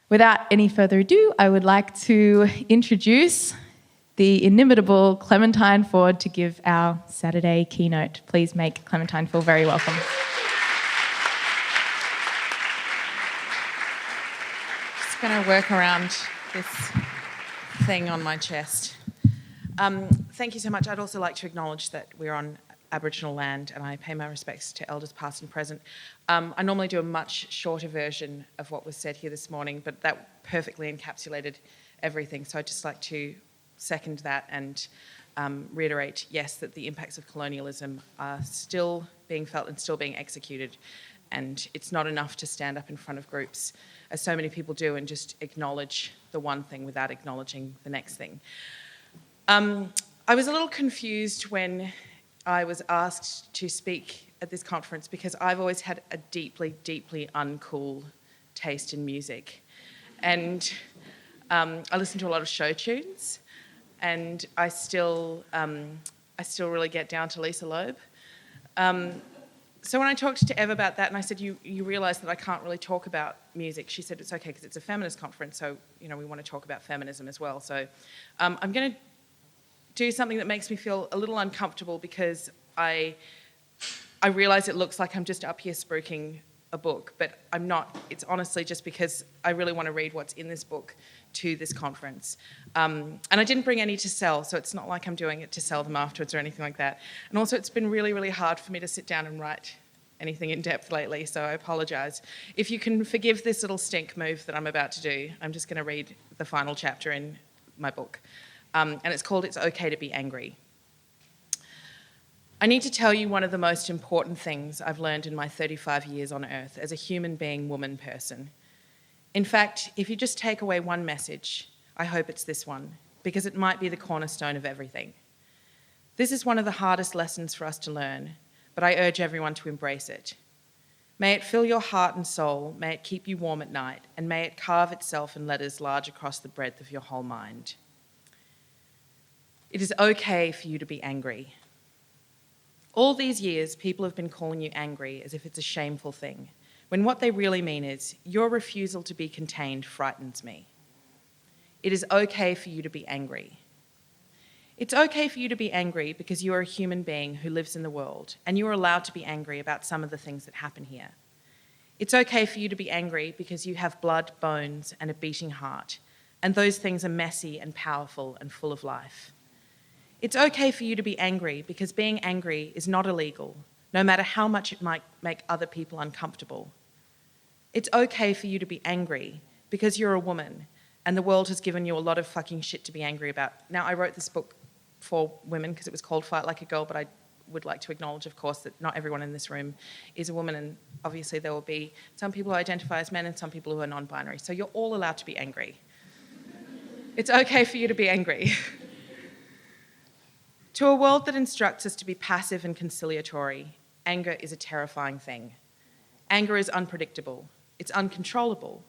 Without any further ado, I would like to introduce the inimitable Clementine Ford to give our Saturday keynote. Please make Clementine feel very welcome. Just going to work around this thing on my chest. Thank you so much. I'd also like to acknowledge that we're on Aboriginal land and I pay my respects to elders past and present. I normally do a much shorter version of what was said here this morning, but that perfectly encapsulated everything. So I'd just like to second that and reiterate, yes, that the impacts of colonialism are still being felt and still being executed. And it's not enough to stand up in front of groups, as so many people do, and just acknowledge the one thing without acknowledging the next thing. I was a little confused when I was asked to speak at this conference because I've always had a deeply, deeply uncool taste in music. And I listen to a lot of show tunes, and I still really get down to Lisa Loeb. So when I talked to Ev about that and I said, you realise that I can't really talk about music, she said it's okay because it's a feminist conference, so we want to talk about feminism as well. So I'm going to do something that makes me feel a little uncomfortable because I realise it looks like I'm just up here spruiking a book, but I'm not. It's honestly just because I really want to read what's in this book to this conference. And I didn't bring any to sell, so it's not like I'm doing it to sell them afterwards or anything like that. And also it's been really, really hard for me to sit down and write anything in depth lately, so I apologise. If you can forgive this little stink move that I'm about to do, I'm just going to read the final chapter in my book. And it's called It's Okay to Be Angry. I need to tell you one of the most important things I've learned in my 35 years on Earth as a human being, woman, person. In fact, if you just take away one message, I hope it's this one, because it might be the cornerstone of everything. This is one of the hardest lessons for us to learn, but I urge everyone to embrace it. May it fill your heart and soul, may it keep you warm at night, and may it carve itself in letters large across the breadth of your whole mind. It is okay for you to be angry. All these years, people have been calling you angry as if it's a shameful thing, when what they really mean is, your refusal to be contained frightens me. It is okay for you to be angry. It's okay for you to be angry because you are a human being who lives in the world, and you are allowed to be angry about some of the things that happen here. It's okay for you to be angry because you have blood, bones, and a beating heart, and those things are messy and powerful and full of life. It's okay for you to be angry because being angry is not illegal, no matter how much it might make other people uncomfortable. It's okay for you to be angry because you're a woman and the world has given you a lot of fucking shit to be angry about. Now, I wrote this book for women because it was called Fight Like a Girl, but I would like to acknowledge, of course, that not everyone in this room is a woman, and obviously there will be some people who identify as men and some people who are non-binary. So you're all allowed to be angry. It's okay for you to be angry. To a world that instructs us to be passive and conciliatory, anger is a terrifying thing. Anger is unpredictable. It's uncontrollable.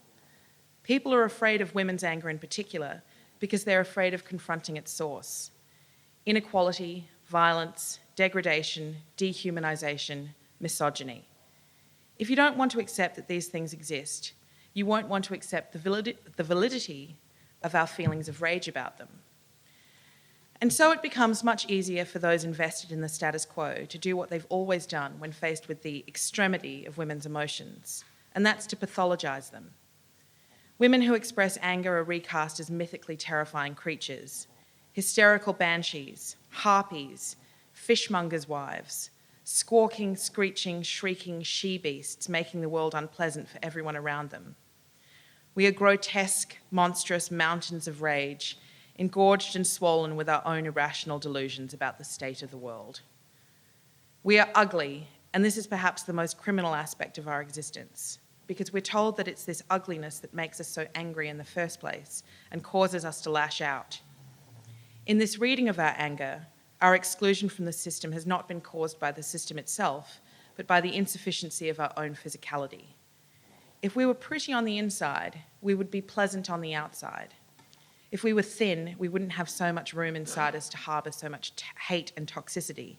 People are afraid of women's anger in particular because they're afraid of confronting its source. Inequality, violence, degradation, dehumanisation, misogyny. If you don't want to accept that these things exist, you won't want to accept the validity of our feelings of rage about them. And so it becomes much easier for those invested in the status quo to do what they've always done when faced with the extremity of women's emotions, and that's to pathologise them. Women who express anger are recast as mythically terrifying creatures, hysterical banshees, harpies, fishmongers' wives, squawking, screeching, shrieking she-beasts making the world unpleasant for everyone around them. We are grotesque, monstrous mountains of rage, engorged and swollen with our own irrational delusions about the state of the world. We are ugly, and this is perhaps the most criminal aspect of our existence, because we're told that it's this ugliness that makes us so angry in the first place and causes us to lash out. In this reading of our anger, our exclusion from the system has not been caused by the system itself, but by the insufficiency of our own physicality. If we were pretty on the inside, we would be pleasant on the outside. If we were thin, we wouldn't have so much room inside us to harbour so much hate and toxicity.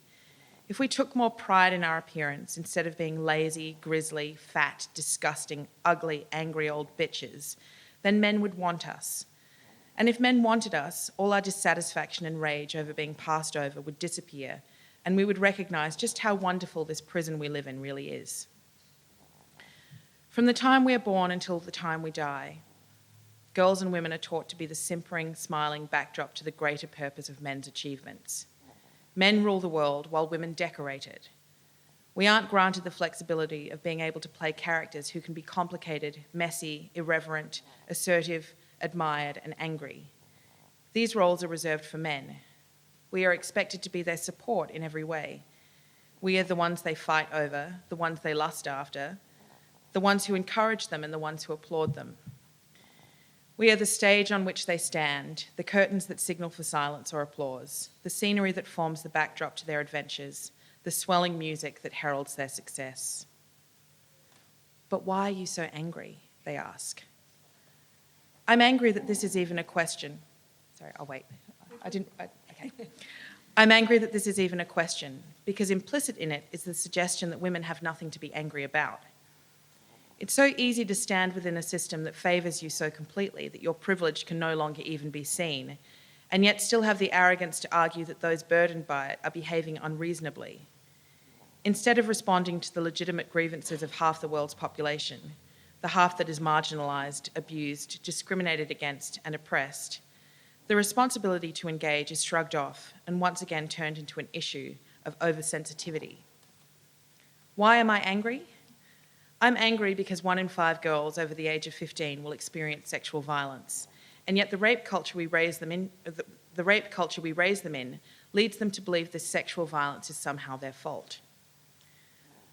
If we took more pride in our appearance instead of being lazy, grisly, fat, disgusting, ugly, angry old bitches, then men would want us. And if men wanted us, all our dissatisfaction and rage over being passed over would disappear, and we would recognise just how wonderful this prison we live in really is. From the time we are born until the time we die, girls and women are taught to be the simpering, smiling backdrop to the greater purpose of men's achievements. Men rule the world while women decorate it. We aren't granted the flexibility of being able to play characters who can be complicated, messy, irreverent, assertive, admired, and angry. These roles are reserved for men. We are expected to be their support in every way. We are the ones they fight over, the ones they lust after, the ones who encourage them and the ones who applaud them. We are the stage on which they stand, the curtains that signal for silence or applause, the scenery that forms the backdrop to their adventures, the swelling music that heralds their success. But why are you so angry? They ask. I'm angry that this is even a question. Sorry, I'll wait. Okay. I'm angry that this is even a question, because implicit in it is the suggestion that women have nothing to be angry about. It's so easy to stand within a system that favours you so completely that your privilege can no longer even be seen, and yet still have the arrogance to argue that those burdened by it are behaving unreasonably. Instead of responding to the legitimate grievances of half the world's population, the half that is marginalised, abused, discriminated against, and oppressed, the responsibility to engage is shrugged off and once again turned into an issue of oversensitivity. Why am I angry? I'm angry because 1 in 5 girls over the age of 15 will experience sexual violence, and yet the rape culture we raise them in leads them to believe this sexual violence is somehow their fault.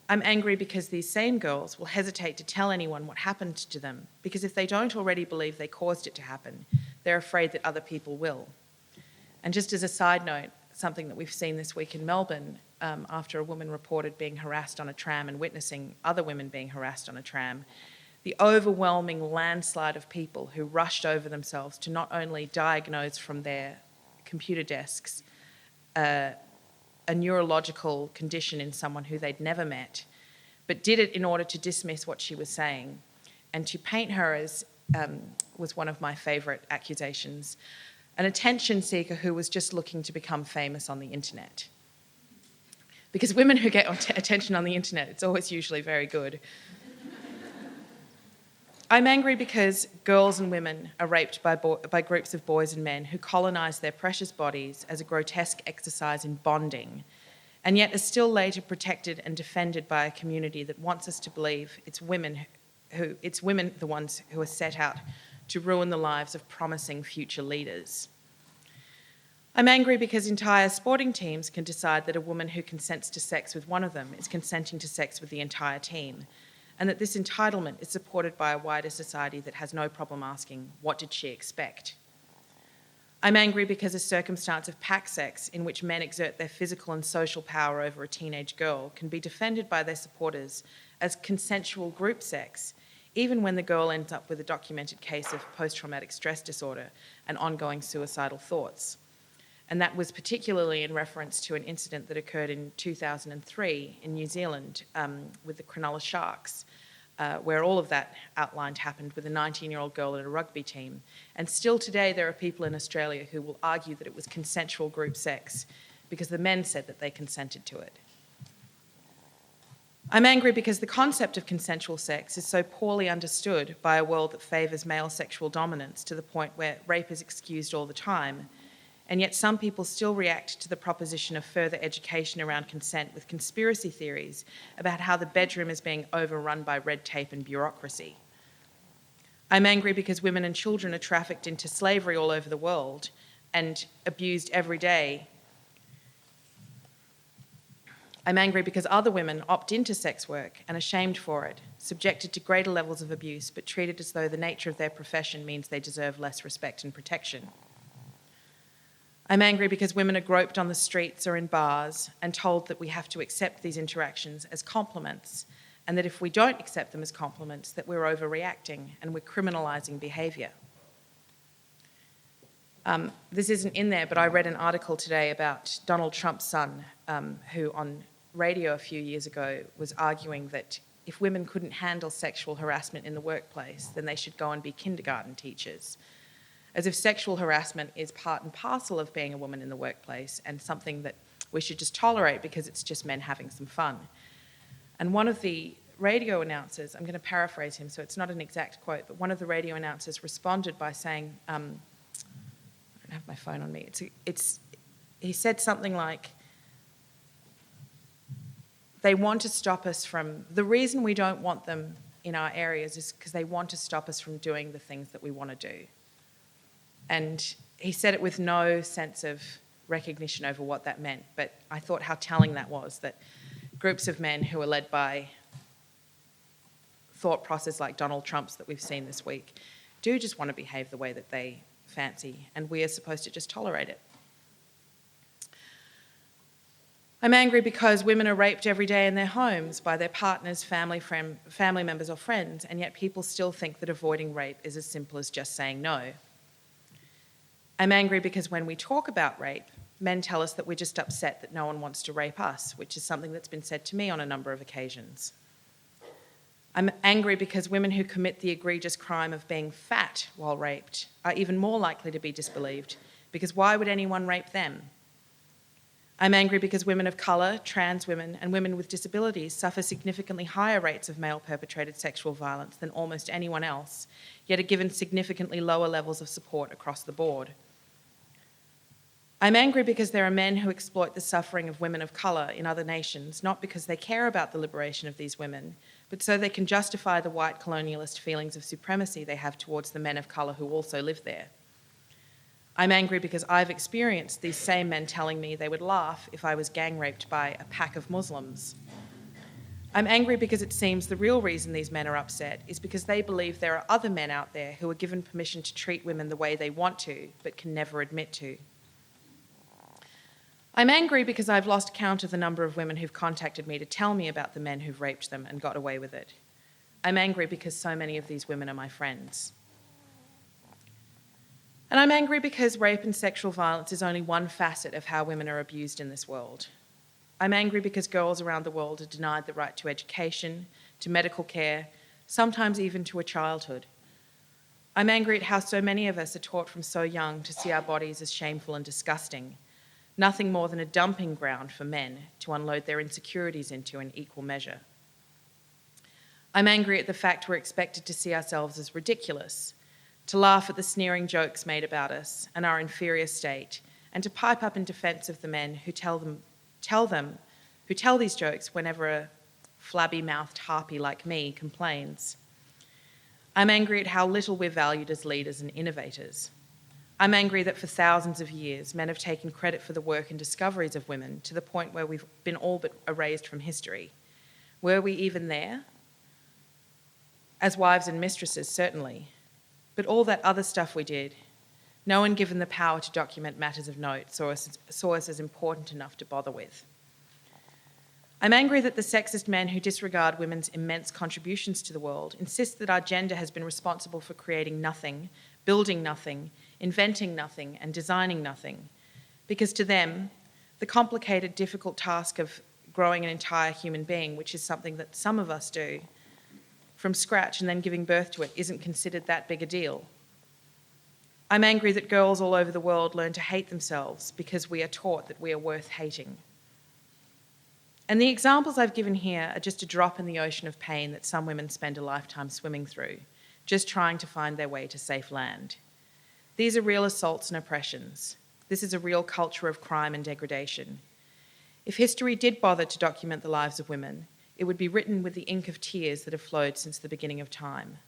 I'm angry because these same girls will hesitate to tell anyone what happened to them, because if they don't already believe they caused it to happen, they're afraid that other people will. And just as a side note, something that we've seen this week in Melbourne, after a woman reported being harassed on a tram and witnessing other women being harassed on a tram, the overwhelming landslide of people who rushed over themselves to not only diagnose from their computer desks a neurological condition in someone who they'd never met, but did it in order to dismiss what she was saying and to paint her as, was one of my favourite accusations, an attention seeker who was just looking to become famous on the internet. Because women who get attention on the internet, it's always usually very good. I'm angry because girls and women are raped by groups of boys and men who colonise their precious bodies as a grotesque exercise in bonding, and yet are still later protected and defended by a community that wants us to believe it's women the ones who are set out to ruin the lives of promising future leaders. I'm angry because entire sporting teams can decide that a woman who consents to sex with one of them is consenting to sex with the entire team, and that this entitlement is supported by a wider society that has no problem asking, what did she expect? I'm angry because a circumstance of pack sex in which men exert their physical and social power over a teenage girl can be defended by their supporters as consensual group sex, even when the girl ends up with a documented case of post-traumatic stress disorder and ongoing suicidal thoughts. And that was particularly in reference to an incident that occurred in 2003 in New Zealand with the Cronulla Sharks, where all of that outlined happened with a 19-year-old girl in a rugby team. And still today there are people in Australia who will argue that it was consensual group sex because the men said that they consented to it. I'm angry because the concept of consensual sex is so poorly understood by a world that favours male sexual dominance to the point where rape is excused all the time. And yet some people still react to the proposition of further education around consent with conspiracy theories about how the bedroom is being overrun by red tape and bureaucracy. I'm angry because women and children are trafficked into slavery all over the world and abused every day. I'm angry because other women opt into sex work and are shamed for it, subjected to greater levels of abuse, but treated as though the nature of their profession means they deserve less respect and protection. I'm angry because women are groped on the streets or in bars and told that we have to accept these interactions as compliments, and that if we don't accept them as compliments, that we're overreacting and we're criminalising behaviour. This isn't in there, but I read an article today about Donald Trump's son, who on radio a few years ago was arguing that if women couldn't handle sexual harassment in the workplace, then they should go and be kindergarten teachers. As if sexual harassment is part and parcel of being a woman in the workplace and something that we should just tolerate because it's just men having some fun. And one of the radio announcers, I'm going to paraphrase him, so it's not an exact quote, but one of the radio announcers responded by saying, I don't have my phone on me, he said something like, they want to stop us from, the reason we don't want them in our areas is because they want to stop us from doing the things that we want to do. And he said it with no sense of recognition over what that meant, but I thought how telling that was, that groups of men who are led by thought process like Donald Trump's that we've seen this week do just want to behave the way that they fancy, and we are supposed to just tolerate it. I'm angry because women are raped every day in their homes by their partners, family members or friends, and yet people still think that avoiding rape is as simple as just saying no. I'm angry because when we talk about rape, men tell us that we're just upset that no one wants to rape us, which is something that's been said to me on a number of occasions. I'm angry because women who commit the egregious crime of being fat while raped are even more likely to be disbelieved, because why would anyone rape them? I'm angry because women of colour, trans women, and women with disabilities suffer significantly higher rates of male-perpetrated sexual violence than almost anyone else, yet are given significantly lower levels of support across the board. I'm angry because there are men who exploit the suffering of women of colour in other nations, not because they care about the liberation of these women, but so they can justify the white colonialist feelings of supremacy they have towards the men of colour who also live there. I'm angry because I've experienced these same men telling me they would laugh if I was gang raped by a pack of Muslims. I'm angry because it seems the real reason these men are upset is because they believe there are other men out there who are given permission to treat women the way they want to, but can never admit to. I'm angry because I've lost count of the number of women who've contacted me to tell me about the men who've raped them and got away with it. I'm angry because so many of these women are my friends. And I'm angry because rape and sexual violence is only one facet of how women are abused in this world. I'm angry because girls around the world are denied the right to education, to medical care, sometimes even to a childhood. I'm angry at how so many of us are taught from so young to see our bodies as shameful and disgusting, nothing more than a dumping ground for men to unload their insecurities into in equal measure. I'm angry at the fact we're expected to see ourselves as ridiculous, to laugh at the sneering jokes made about us and our inferior state, and to pipe up in defence of the men who tell these jokes whenever a flabby-mouthed harpy like me complains. I'm angry at how little we're valued as leaders and innovators. I'm angry that for thousands of years, men have taken credit for the work and discoveries of women to the point where we've been all but erased from history. Were we even there? As wives and mistresses, certainly. But all that other stuff we did, no one given the power to document matters of note saw us as important enough to bother with. I'm angry that the sexist men who disregard women's immense contributions to the world insist that our gender has been responsible for creating nothing, building nothing, inventing nothing, and designing nothing. Because to them, the complicated, difficult task of growing an entire human being, which is something that some of us do, from scratch and then giving birth to it, isn't considered that big a deal. I'm angry that girls all over the world learn to hate themselves because we are taught that we are worth hating. And the examples I've given here are just a drop in the ocean of pain that some women spend a lifetime swimming through, just trying to find their way to safe land. These are real assaults and oppressions. This is a real culture of crime and degradation. If history did bother to document the lives of women, it would be written with the ink of tears that have flowed since the beginning of time.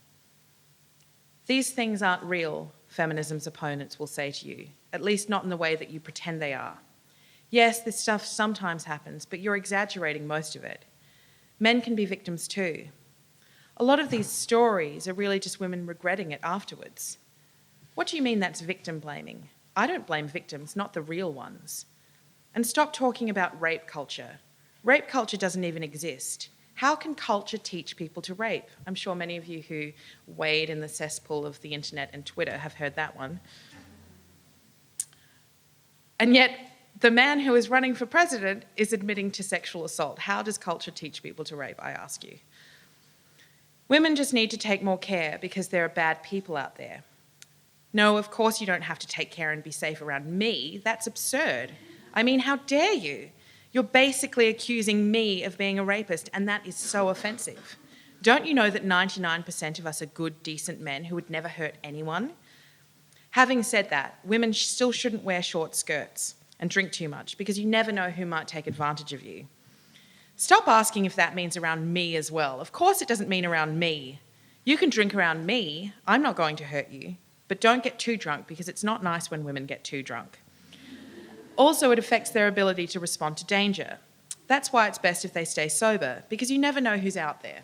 These things aren't real, feminism's opponents will say to you, at least not in the way that you pretend they are. Yes, this stuff sometimes happens, but you're exaggerating most of it. Men can be victims too. A lot of these stories are really just women regretting it afterwards. What do you mean that's victim blaming? I don't blame victims, not the real ones. And stop talking about rape culture. Rape culture doesn't even exist. How can culture teach people to rape? I'm sure many of you who wade in the cesspool of the internet and Twitter have heard that one. And yet, the man who is running for president is admitting to sexual assault. How does culture teach people to rape, I ask you? Women just need to take more care because there are bad people out there. No, of course you don't have to take care and be safe around me. That's absurd. I mean, how dare you? You're basically accusing me of being a rapist, and that is so offensive. Don't you know that 99% of us are good, decent men who would never hurt anyone? Having said that, women still shouldn't wear short skirts and drink too much because you never know who might take advantage of you. Stop asking if that means around me as well. Of course it doesn't mean around me. You can drink around me. I'm not going to hurt you. But don't get too drunk because it's not nice when women get too drunk. Also, it affects their ability to respond to danger. That's why it's best if they stay sober, because you never know who's out there.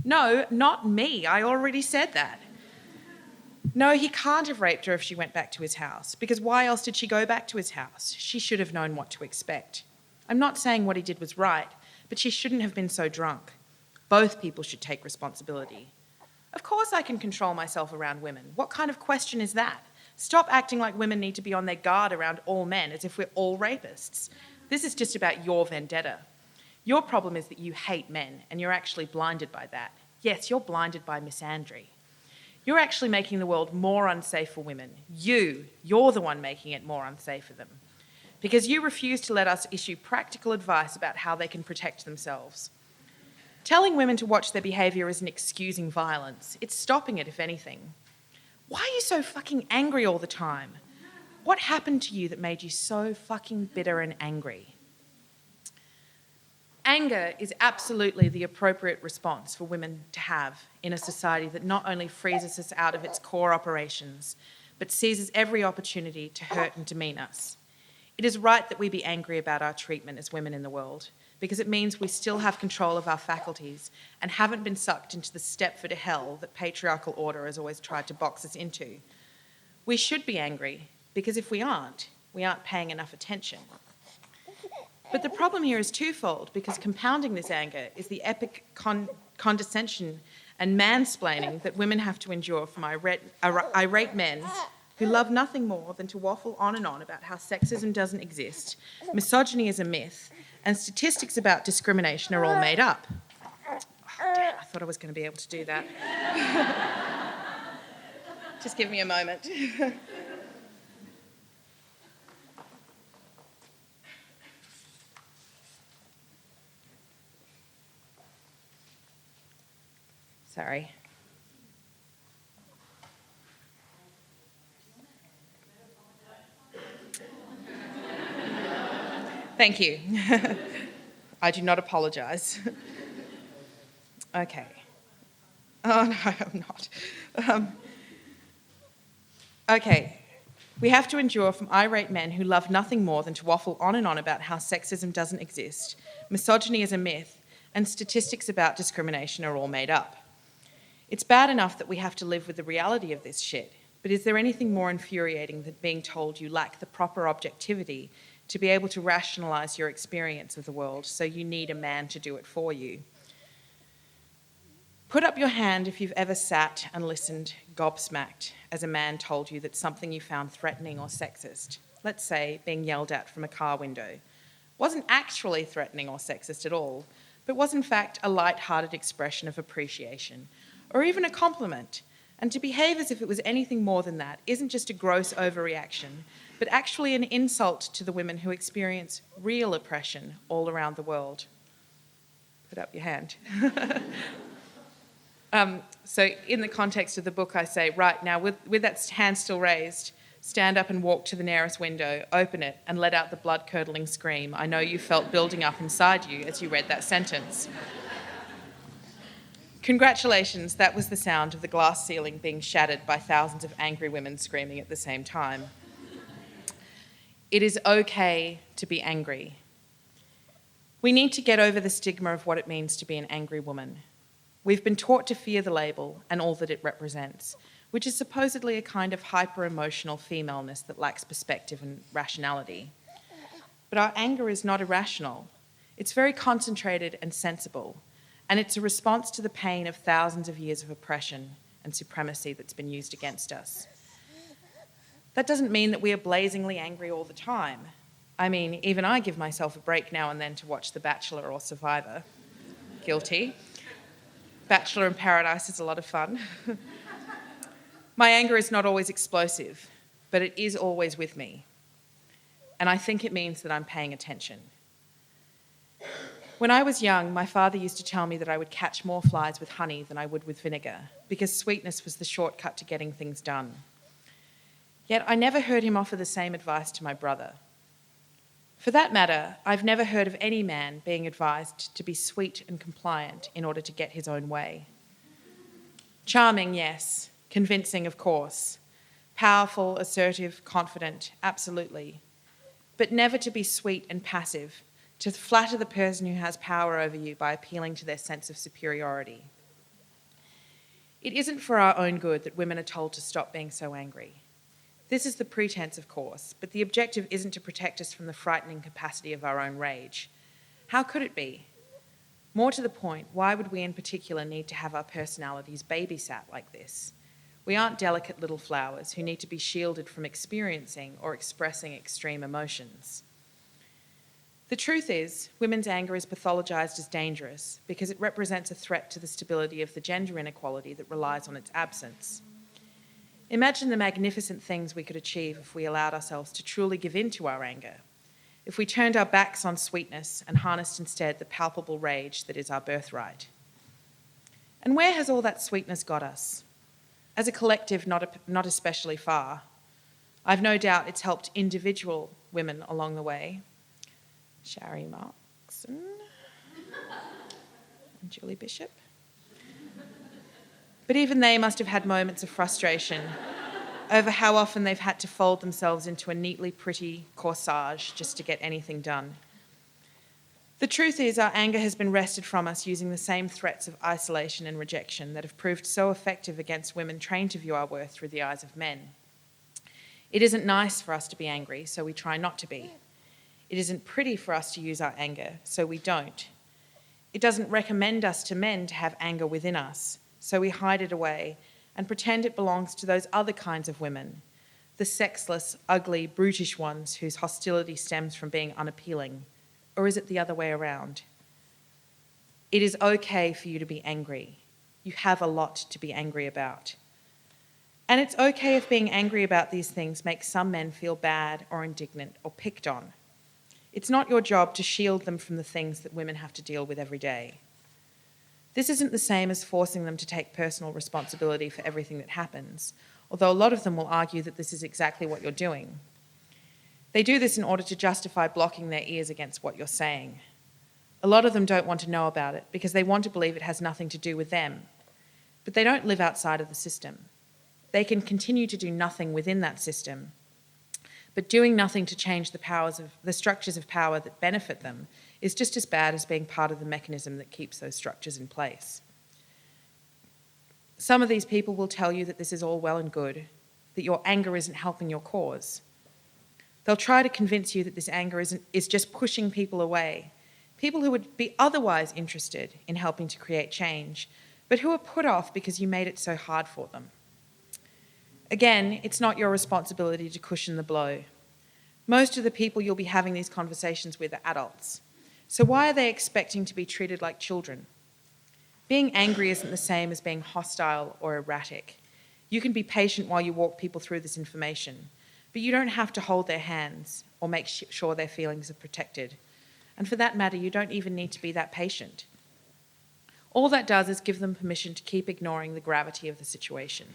No, not me. I already said that. No, he can't have raped her if she went back to his house, because why else did she go back to his house? She should have known what to expect. I'm not saying what he did was right, but she shouldn't have been so drunk. Both people should take responsibility. Of course I can control myself around women. What kind of question is that? Stop acting like women need to be on their guard around all men as if we're all rapists. This is just about your vendetta. Your problem is that you hate men and you're actually blinded by that. Yes, you're blinded by misandry. You're actually making the world more unsafe for women. You're the one making it more unsafe for them. Because you refuse to let us issue practical advice about how they can protect themselves. Telling women to watch their behaviour isn't excusing violence. It's stopping it, if anything. Why are you so fucking angry all the time? What happened to you that made you so fucking bitter and angry? Anger is absolutely the appropriate response for women to have in a society that not only freezes us out of its core operations, but seizes every opportunity to hurt and demean us. It is right that we be angry about our treatment as women in the world, because it means we still have control of our faculties and haven't been sucked into the Stepford hell that patriarchal order has always tried to box us into. We should be angry, because if we aren't paying enough attention. But the problem here is twofold, because compounding this anger is the epic condescension and mansplaining that women have to endure from irate men who love nothing more than to waffle on and on about how sexism doesn't exist, misogyny is a myth, and statistics about discrimination are all made up. Oh, damn, I thought I was going to be able to do that. Just give me a moment. Sorry. Thank you. I do not apologise. Okay. Oh, no, I'm not. Okay. We have to endure from irate men who love nothing more than to waffle on and on about how sexism doesn't exist, misogyny is a myth, and statistics about discrimination are all made up. It's bad enough that we have to live with the reality of this shit, but is there anything more infuriating than being told you lack the proper objectivity to be able to rationalise your experience of the world, so you need a man to do it for you? Put up your hand if you've ever sat and listened gobsmacked as a man told you that something you found threatening or sexist, let's say being yelled at from a car window, wasn't actually threatening or sexist at all, but was in fact a light-hearted expression of appreciation, or even a compliment. And to behave as if it was anything more than that isn't just a gross overreaction, but actually an insult to the women who experience real oppression all around the world. Put up your hand. So in the context of the book, I say, right, now with that hand still raised, stand up and walk to the nearest window, open it, and let out the blood-curdling scream I know you felt building up inside you as you read that sentence. Congratulations, that was the sound of the glass ceiling being shattered by thousands of angry women screaming at the same time. It is okay to be angry. We need to get over the stigma of what it means to be an angry woman. We've been taught to fear the label and all that it represents, which is supposedly a kind of hyper-emotional femaleness that lacks perspective and rationality. But our anger is not irrational. It's very concentrated and sensible, and it's a response to the pain of thousands of years of oppression and supremacy that's been used against us. That doesn't mean that we are blazingly angry all the time. I mean, even I give myself a break now and then to watch The Bachelor or Survivor. Guilty. Bachelor in Paradise is a lot of fun. My anger is not always explosive, but it is always with me. And I think it means that I'm paying attention. When I was young, my father used to tell me that I would catch more flies with honey than I would with vinegar, because sweetness was the shortcut to getting things done. Yet I never heard him offer the same advice to my brother. For that matter, I've never heard of any man being advised to be sweet and compliant in order to get his own way. Charming, yes. Convincing, of course. Powerful, assertive, confident, absolutely. But never to be sweet and passive, to flatter the person who has power over you by appealing to their sense of superiority. It isn't for our own good that women are told to stop being so angry. This is the pretense, of course, but the objective isn't to protect us from the frightening capacity of our own rage. How could it be? More to the point, why would we in particular need to have our personalities babysat like this? We aren't delicate little flowers who need to be shielded from experiencing or expressing extreme emotions. The truth is, women's anger is pathologized as dangerous because it represents a threat to the stability of the gender inequality that relies on its absence. Imagine the magnificent things we could achieve if we allowed ourselves to truly give in to our anger, if we turned our backs on sweetness and harnessed instead the palpable rage that is our birthright. And where has all that sweetness got us? As a collective, not especially far. I've no doubt it's helped individual women along the way. Shari Markson and Julie Bishop. But even they must have had moments of frustration over how often they've had to fold themselves into a neatly pretty corsage just to get anything done. The truth is, our anger has been wrested from us using the same threats of isolation and rejection that have proved so effective against women trained to view our worth through the eyes of men. It isn't nice for us to be angry, so we try not to be. It isn't pretty for us to use our anger, so we don't. It doesn't recommend us to men to have anger within us, so we hide it away and pretend it belongs to those other kinds of women, the sexless, ugly, brutish ones whose hostility stems from being unappealing. Or is it the other way around? It is okay for you to be angry. You have a lot to be angry about. And it's okay if being angry about these things makes some men feel bad or indignant or picked on. It's not your job to shield them from the things that women have to deal with every day. This isn't the same as forcing them to take personal responsibility for everything that happens, although a lot of them will argue that this is exactly what you're doing. They do this in order to justify blocking their ears against what you're saying. A lot of them don't want to know about it because they want to believe it has nothing to do with them. But they don't live outside of the system. They can continue to do nothing within that system, but doing nothing to change the structures of power that benefit them is just as bad as being part of the mechanism that keeps those structures in place. Some of these people will tell you that this is all well and good, that your anger isn't helping your cause. They'll try to convince you that this anger is just pushing people away, people who would be otherwise interested in helping to create change, but who are put off because you made it so hard for them. Again, it's not your responsibility to cushion the blow. Most of the people you'll be having these conversations with are adults. So why are they expecting to be treated like children? Being angry isn't the same as being hostile or erratic. You can be patient while you walk people through this information, but you don't have to hold their hands or make sure their feelings are protected. And for that matter, you don't even need to be that patient. All that does is give them permission to keep ignoring the gravity of the situation.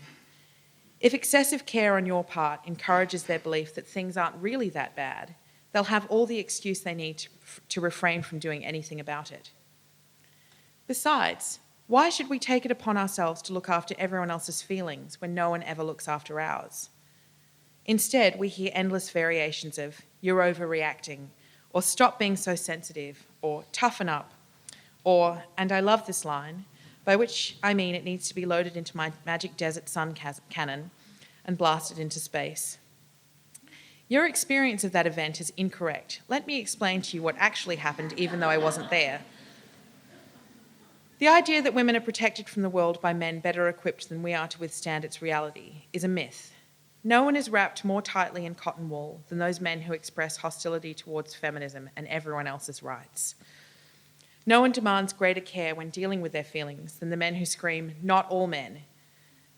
If excessive care on your part encourages their belief that things aren't really that bad, they'll have all the excuse they need to refrain from doing anything about it. Besides, why should we take it upon ourselves to look after everyone else's feelings when no one ever looks after ours? Instead, we hear endless variations of, "You're overreacting," or "Stop being so sensitive," or "Toughen up," or, and I love this line, by which I mean it needs to be loaded into my magic desert sun cannon and blasted into space. Your experience of that event is incorrect. Let me explain to you what actually happened, even though I wasn't there. The idea that women are protected from the world by men better equipped than we are to withstand its reality is a myth. No one is wrapped more tightly in cotton wool than those men who express hostility towards feminism and everyone else's rights. No one demands greater care when dealing with their feelings than the men who scream, "Not all men."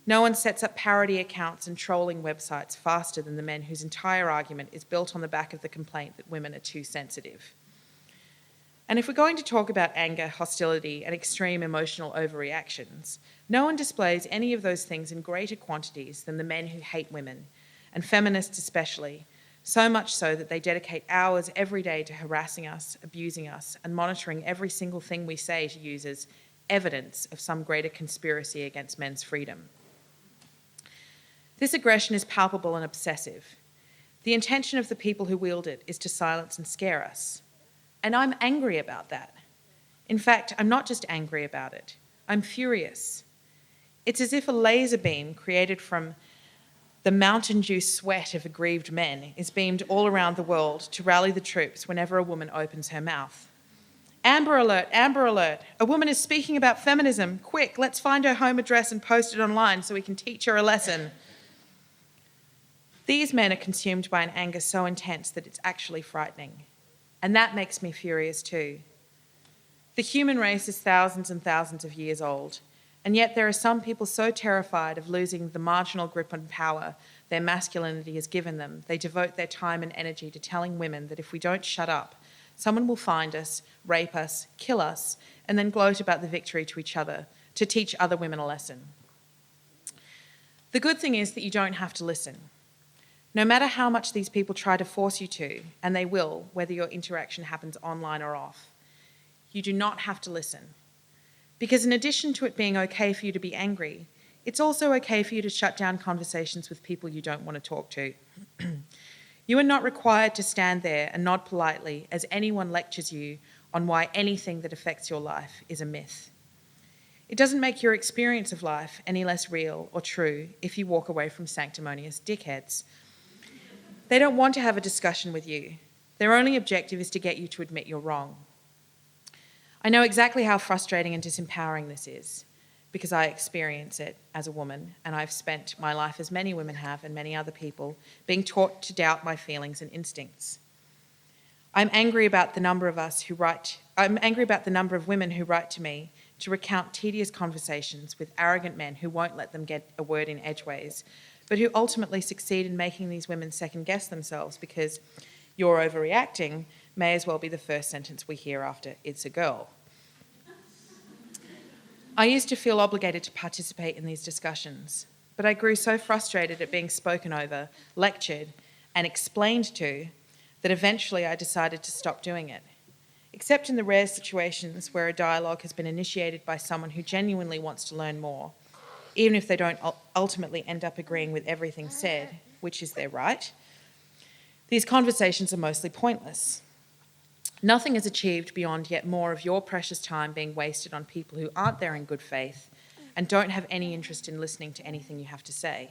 No one sets up parody accounts and trolling websites faster than the men whose entire argument is built on the back of the complaint that women are too sensitive. And if we're going to talk about anger, hostility, and extreme emotional overreactions, no one displays any of those things in greater quantities than the men who hate women, and feminists especially, so much so that they dedicate hours every day to harassing us, abusing us, and monitoring every single thing we say to use as evidence of some greater conspiracy against men's freedom. This aggression is palpable and obsessive. The intention of the people who wield it is to silence and scare us. And I'm angry about that. In fact, I'm not just angry about it. I'm furious. It's as if a laser beam created from the Mountain Dew sweat of aggrieved men is beamed all around the world to rally the troops whenever a woman opens her mouth. Amber alert, Amber alert. A woman is speaking about feminism. Quick, let's find her home address and post it online so we can teach her a lesson. These men are consumed by an anger so intense that it's actually frightening. And that makes me furious too. The human race is thousands and thousands of years old, and yet there are some people so terrified of losing the marginal grip on power their masculinity has given them, they devote their time and energy to telling women that if we don't shut up, someone will find us, rape us, kill us, and then gloat about the victory to each other, to teach other women a lesson. The good thing is that you don't have to listen. No matter how much these people try to force you to, and they will, whether your interaction happens online or off, you do not have to listen. Because in addition to it being okay for you to be angry, it's also okay for you to shut down conversations with people you don't want to talk to. You are not required to stand there and nod politely as anyone lectures you on why anything that affects your life is a myth. It doesn't make your experience of life any less real or true if you walk away from sanctimonious dickheads. They don't want to have a discussion with you. Their only objective is to get you to admit you're wrong. I know exactly how frustrating and disempowering this is because I experience it as a woman, and I've spent my life, as many women have and many other people, being taught to doubt my feelings and instincts. I'm angry about the number of women who write to me to recount tedious conversations with arrogant men who won't let them get a word in edgeways, but who ultimately succeed in making these women second-guess themselves because "you're overreacting" may as well be the first sentence we hear after "it's a girl." I used to feel obligated to participate in these discussions, but I grew so frustrated at being spoken over, lectured, and explained to that eventually I decided to stop doing it. Except in the rare situations where a dialogue has been initiated by someone who genuinely wants to learn more, even if they don't ultimately end up agreeing with everything said, which is their right, these conversations are mostly pointless. Nothing is achieved beyond yet more of your precious time being wasted on people who aren't there in good faith and don't have any interest in listening to anything you have to say.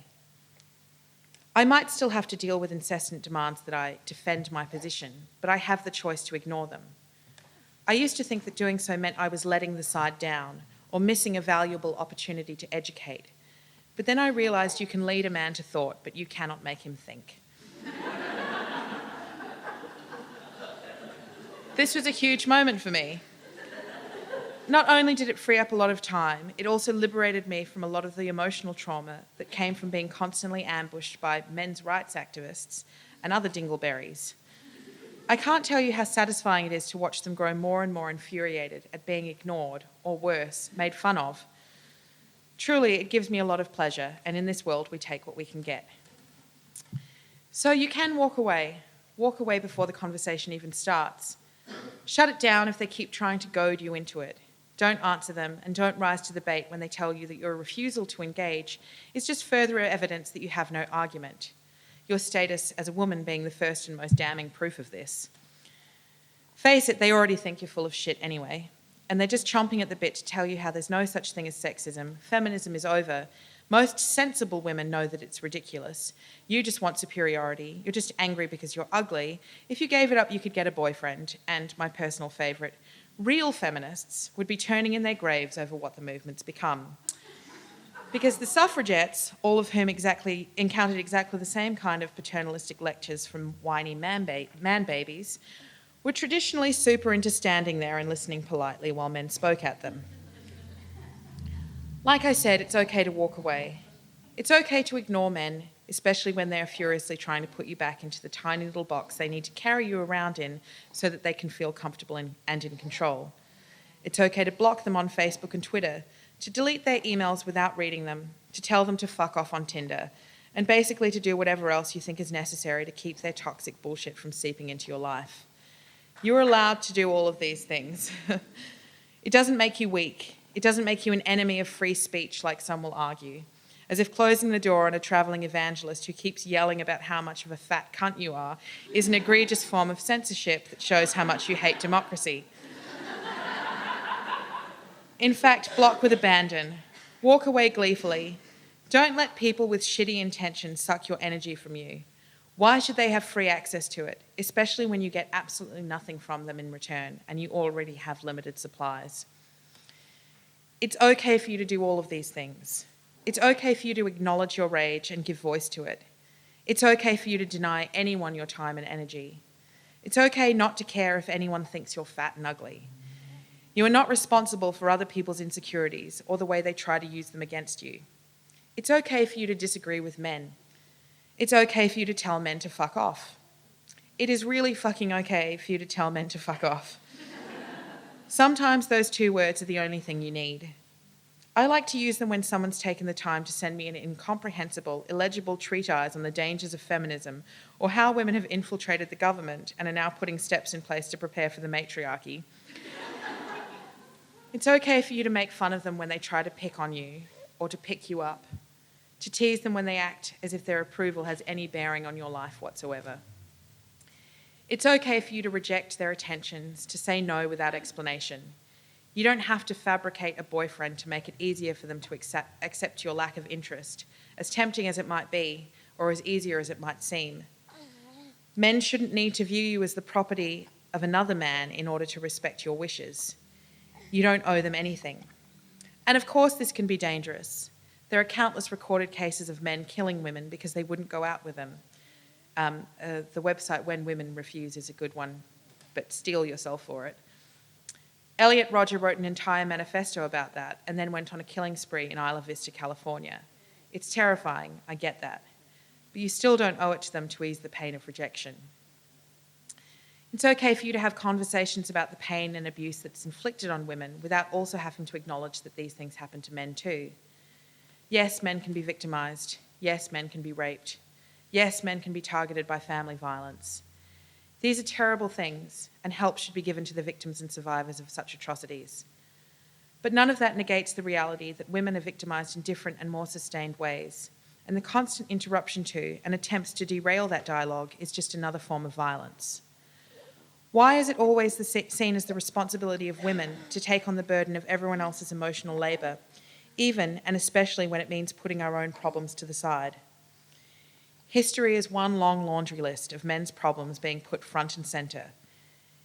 I might still have to deal with incessant demands that I defend my position, but I have the choice to ignore them. I used to think that doing so meant I was letting the side down or missing a valuable opportunity to educate. But then I realised you can lead a man to thought, but you cannot make him think. This was a huge moment for me. Not only did it free up a lot of time, it also liberated me from a lot of the emotional trauma that came from being constantly ambushed by men's rights activists and other dingleberries. I can't tell you how satisfying it is to watch them grow more and more infuriated at being ignored, or worse, made fun of. Truly, it gives me a lot of pleasure, and in this world we take what we can get. So you can walk away before the conversation even starts. Shut it down if they keep trying to goad you into it. Don't answer them, and don't rise to the bait when they tell you that your refusal to engage is just further evidence that you have no argument. Your status as a woman being the first and most damning proof of this. Face it, they already think you're full of shit anyway, and they're just chomping at the bit to tell you how there's no such thing as sexism, feminism is over. Most sensible women know that it's ridiculous. You just want superiority. You're just angry because you're ugly. If you gave it up, you could get a boyfriend. And my personal favourite, real feminists would be turning in their graves over what the movement's become. Because the suffragettes, all of whom encountered exactly the same kind of paternalistic lectures from whiny man babies, were traditionally super into standing there and listening politely while men spoke at them. Like I said, it's okay to walk away. It's okay to ignore men, especially when they are furiously trying to put you back into the tiny little box they need to carry you around in so that they can feel comfortable and in control. It's okay to block them on Facebook and Twitter, to delete their emails without reading them, to tell them to fuck off on Tinder, and basically to do whatever else you think is necessary to keep their toxic bullshit from seeping into your life. You're allowed to do all of these things. It doesn't make you weak. It doesn't make you an enemy of free speech, like some will argue, as if closing the door on a travelling evangelist who keeps yelling about how much of a fat cunt you are is an egregious form of censorship that shows how much you hate democracy. In fact, block with abandon. Walk away gleefully. Don't let people with shitty intentions suck your energy from you. Why should they have free access to it, especially when you get absolutely nothing from them in return and you already have limited supplies? It's okay for you to do all of these things. It's okay for you to acknowledge your rage and give voice to it. It's okay for you to deny anyone your time and energy. It's okay not to care if anyone thinks you're fat and ugly. You are not responsible for other people's insecurities or the way they try to use them against you. It's okay for you to disagree with men. It's okay for you to tell men to fuck off. It is really fucking okay for you to tell men to fuck off. Sometimes those two words are the only thing you need. I like to use them when someone's taken the time to send me an incomprehensible, illegible treatise on the dangers of feminism or how women have infiltrated the government and are now putting steps in place to prepare for the matriarchy. It's okay for you to make fun of them when they try to pick on you or to pick you up, to tease them when they act as if their approval has any bearing on your life whatsoever. It's okay for you to reject their attentions, to say no without explanation. You don't have to fabricate a boyfriend to make it easier for them to accept your lack of interest, as tempting as it might be, or as easier as it might seem. Men shouldn't need to view you as the property of another man in order to respect your wishes. You don't owe them anything. And of course this can be dangerous. There are countless recorded cases of men killing women because they wouldn't go out with them. The website When Women Refuse is a good one, but steel yourself for it. Elliot Rodger wrote an entire manifesto about that and then went on a killing spree in Isla Vista, California. It's terrifying, I get that. But you still don't owe it to them to ease the pain of rejection. It's okay for you to have conversations about the pain and abuse that's inflicted on women without also having to acknowledge that these things happen to men too. Yes, men can be victimised. Yes, men can be raped. Yes, men can be targeted by family violence. These are terrible things, and help should be given to the victims and survivors of such atrocities. But none of that negates the reality that women are victimised in different and more sustained ways, and the constant interruption to and attempts to derail that dialogue is just another form of violence. Why is it always seen as the responsibility of women to take on the burden of everyone else's emotional labour, even and especially when it means putting our own problems to the side? History is one long laundry list of men's problems being put front and centre.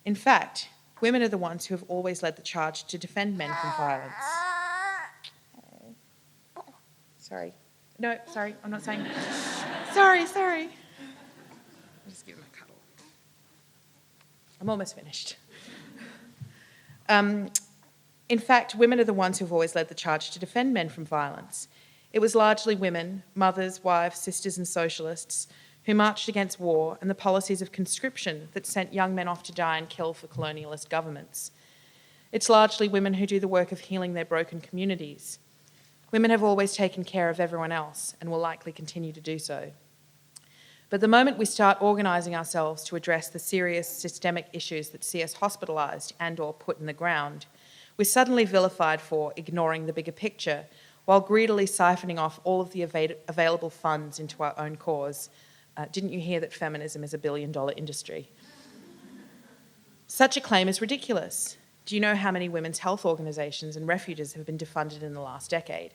In fact, women are the ones who have always led the charge to defend men from violence. Oh. Sorry. No, sorry, I'm not saying... Sorry. I'll just give him a cuddle. I'm almost finished. In fact, women are the ones who've always led the charge to defend men from violence. It was largely women, mothers, wives, sisters and socialists, who marched against war and the policies of conscription that sent young men off to die and kill for colonialist governments. It's largely women who do the work of healing their broken communities. Women have always taken care of everyone else and will likely continue to do so. But the moment we start organising ourselves to address the serious systemic issues that see us hospitalised and or put in the ground, we're suddenly vilified for ignoring the bigger picture while greedily siphoning off all of the available funds into our own cause. Didn't you hear that feminism is $1 billion industry? Such a claim is ridiculous. Do you know how many women's health organisations and refuges have been defunded in the last decade?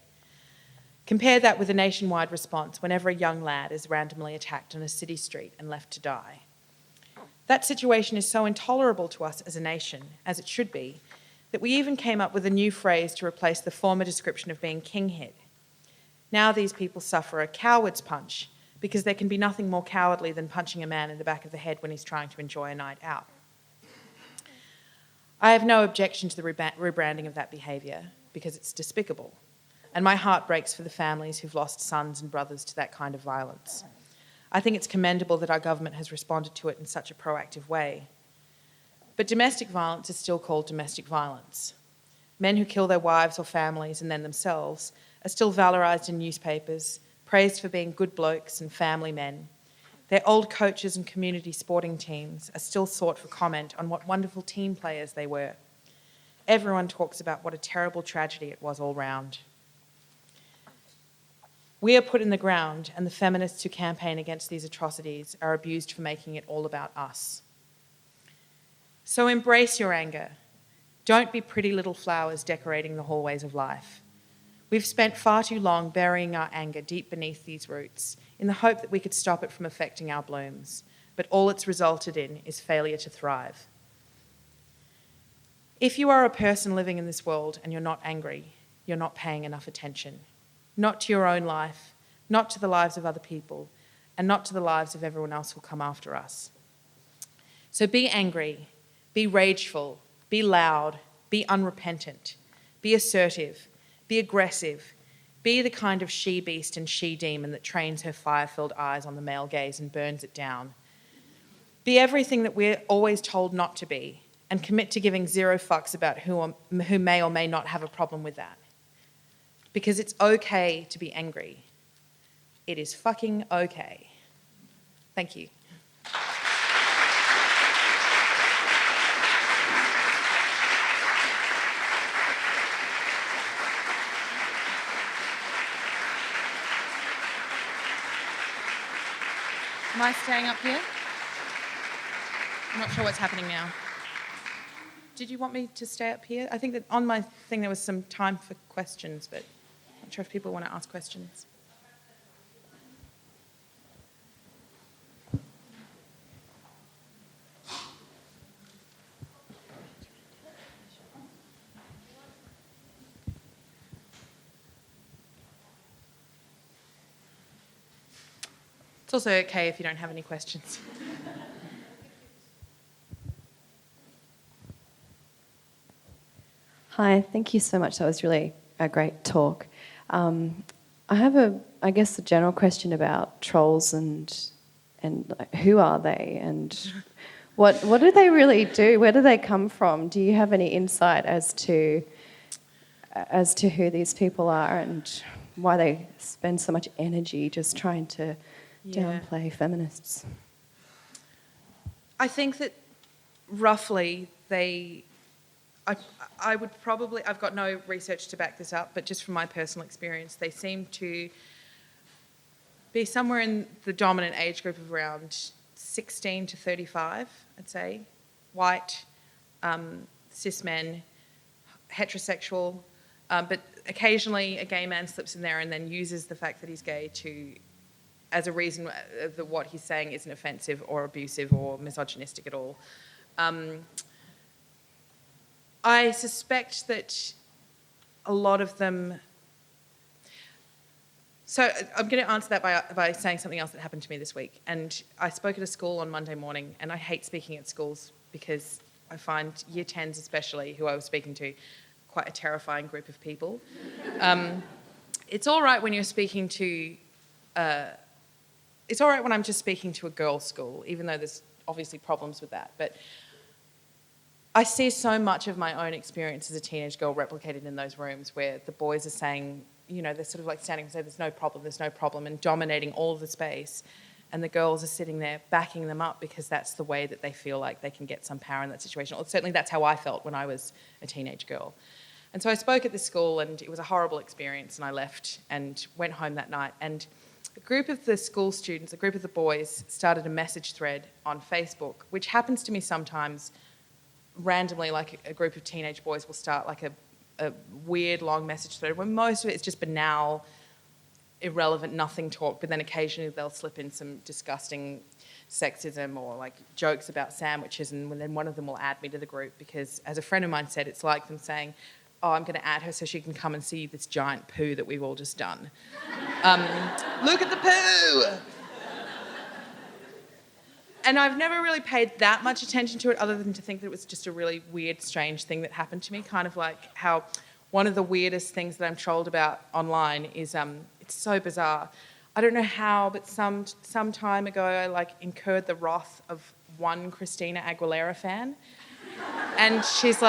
Compare that with a nationwide response whenever a young lad is randomly attacked on a city street and left to die. That situation is so intolerable to us as a nation, as it should be, that we even came up with a new phrase to replace the former description of being king-hit. Now these people suffer a coward's punch because there can be nothing more cowardly than punching a man in the back of the head when he's trying to enjoy a night out. I have no objection to the rebranding of that behaviour because it's despicable. And my heart breaks for the families who've lost sons and brothers to that kind of violence. I think it's commendable that our government has responded to it in such a proactive way. But domestic violence is still called domestic violence. Men who kill their wives or families and then themselves are still valorised in newspapers, praised for being good blokes and family men. Their old coaches and community sporting teams are still sought for comment on what wonderful team players they were. Everyone talks about what a terrible tragedy it was all round. We are put in the ground, and the feminists who campaign against these atrocities are abused for making it all about us. So embrace your anger. Don't be pretty little flowers decorating the hallways of life. We've spent far too long burying our anger deep beneath these roots in the hope that we could stop it from affecting our blooms, but all it's resulted in is failure to thrive. If you are a person living in this world and you're not angry, you're not paying enough attention. Not to your own life, not to the lives of other people, and not to the lives of everyone else who'll come after us. So be angry, be rageful, be loud, be unrepentant, be assertive, be aggressive, be the kind of she-beast and she-demon that trains her fire-filled eyes on the male gaze and burns it down. Be everything that we're always told not to be, and commit to giving zero fucks about who may or may not have a problem with that. Because it's okay to be angry. It is fucking okay. Thank you. Am I staying up here? I'm not sure what's happening now. Did you want me to stay up here? I think that on my thing there was some time for questions, but I'm not sure if people want to ask questions. It's also okay if you don't have any questions. Hi, thank you so much. That was really a great talk. I have I guess, a general question about trolls and like, who are they and what do they really do? Where do they come from? Do you have any insight as to who these people are and why they spend so much energy just trying to downplay feminists? I think that roughly I would probably, I've got no research to back this up, but just from my personal experience, they seem to be somewhere in the dominant age group of around 16 to 35, I'd say. White, cis men, heterosexual, but occasionally a gay man slips in there and then uses the fact that he's gay as a reason that what he's saying isn't offensive or abusive or misogynistic at all. I suspect that a lot of them... So I'm going to answer that by saying something else that happened to me this week. And I spoke at a school on Monday morning, and I hate speaking at schools because I find year 10s especially, who I was speaking to, quite a terrifying group of people. It's all right when you're speaking to... it's all right when I'm just speaking to a girls' school, even though there's obviously problems with that. But I see so much of my own experience as a teenage girl replicated in those rooms where the boys are saying, you know, they're sort of like standing and saying, there's no problem, and dominating all of the space. And the girls are sitting there backing them up because that's the way that they feel like they can get some power in that situation. Or certainly that's how I felt when I was a teenage girl. And so I spoke at this school, and it was a horrible experience, and I left and went home that night. And a group of the school students, a group of the boys, started a message thread on Facebook, which happens to me sometimes randomly, like a group of teenage boys will start like a weird long message thread where most of it is just banal, irrelevant, nothing talk, but then occasionally they'll slip in some disgusting sexism or like jokes about sandwiches, and then one of them will add me to the group because, as a friend of mine said, it's like them saying, oh, I'm going to add her so she can come and see this giant poo that we've all just done. Look at the poo! I've never really paid that much attention to it other than to think that it was just a really weird, strange thing that happened to me, kind of like how one of the weirdest things that I'm trolled about online is, it's so bizarre. I don't know how, but some time ago I incurred the wrath of one Christina Aguilera fan, and she's